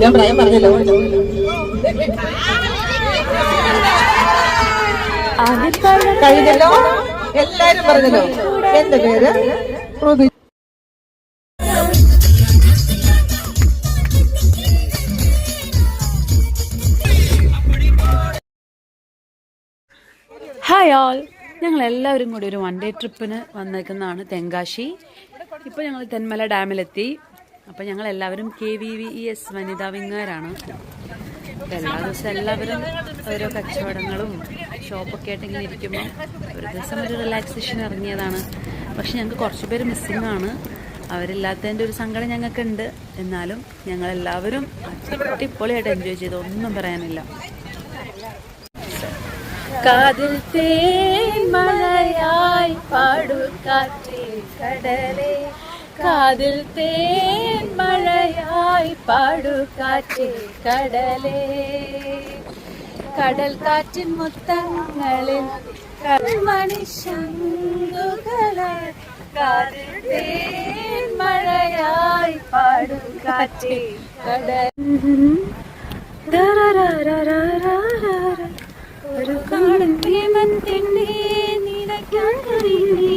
ഞാൻ പ്രായം പറഞ്ഞല്ലോ. കഴിഞ്ഞല്ലോ, എല്ലാരും പറഞ്ഞല്ലോ. എന്റെ പേര് റുബി. ഹായ് ഓൾ, ഞങ്ങൾ എല്ലാവരും കൂടി ഒരു 1 ഡേ ട്രിപ്പിന് വന്നേക്കുന്നതാണ് തെങ്കാശി. ഇപ്പോൾ ഞങ്ങൾ തെന്മല ഡാമിലെത്തി. അപ്പോൾ ഞങ്ങൾ എല്ലാവരും KVVES വനിതാ വിങ്ങാരാണ്. അപ്പോൾ എല്ലാ ദിവസവും എല്ലാവരും ഓരോ കച്ചവടങ്ങളും ഷോപ്പൊക്കെ ആയിട്ട് ഇങ്ങനെ ഇരിക്കുമ്പോൾ ഒരു ദിവസം ഒരു റിലാക്സേഷൻ ഇറങ്ങിയതാണ്. പക്ഷെ ഞങ്ങൾക്ക് കുറച്ച് പേര് മിസ്സിംഗ് ആണ്. അവരില്ലാത്തതിൻ്റെ ഒരു സങ്കടം ഞങ്ങൾക്കുണ്ട്. എന്നാലും ഞങ്ങളെല്ലാവരും അടിപൊളിയായിട്ട് എൻജോയ് ചെയ്തു, ഒന്നും പറയാനില്ല. കാതിൽ തേൻ മഴയായി പാടു കാറ്റേ കടലേ, കാതിൽ തേൻ മഴയായി പാടു കാറ്റേ കടലേ, കടൽ കാറ്റിൻ മുത്തങ്ങളിൽ മണിശങ്കുകളായി, കാതിൽ തേൻ മഴയായി പാടു കാറ്റേ കടൽ. ഒരു കാടൻ ഭീമൻ തിന്നെ നിനക്കാൻ കഴിയേ.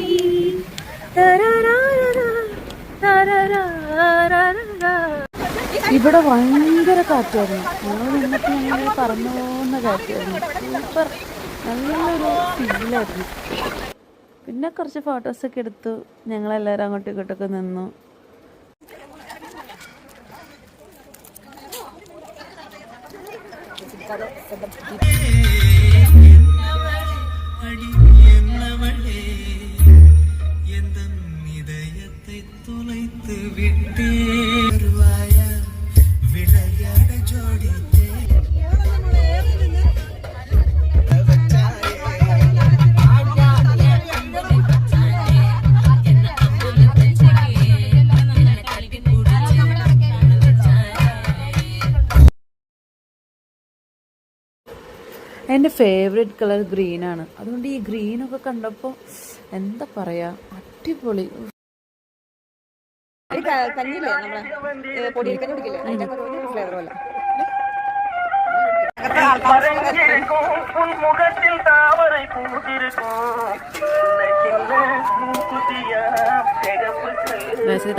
ഇവിടെ ഭയങ്കര കാറ്റായിരുന്നു. ഞങ്ങൾ നിന്നിട്ട് ഞങ്ങൾ പറന്നു പോകുന്ന കാറ്റായിരുന്നു. സൂപ്പർ, നല്ലൊരു ഫീലായിരുന്നു. പിന്നെ കുറച്ച് ഫോട്ടോസൊക്കെ എടുത്തു. ഞങ്ങളെല്ലാവരും അങ്ങോട്ടും ഇങ്ങോട്ടൊക്കെ നിന്നു. എൻ്റെ ഫേവറേറ്റ് കളർ ഗ്രീനാണ്. അതുകൊണ്ട് ഈ ഗ്രീനൊക്കെ കണ്ടപ്പോൾ എന്താ പറയുക, അടിപൊളി. കഞ്ഞില്ലേ, നമ്മളെ പൊടിയിരിക്കാൻ കുടിക്കില്ലേ, അതിന്റെ ഫ്ലേവർ പോലെ.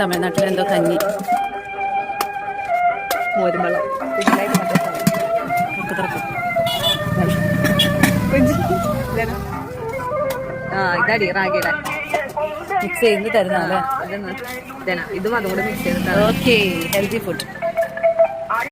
തമിഴ്നാട്ടിലെ എന്തോ കഞ്ഞി, മോരുമ്പളം ഇതാടി റാഗിയുടെ മിക്സ് ചെയ്ത് തരുന്നല്ലേ. ഇതും അതുകൂടെ മിക്സ് ചെയ്തിട്ട്. Okay, healthy food.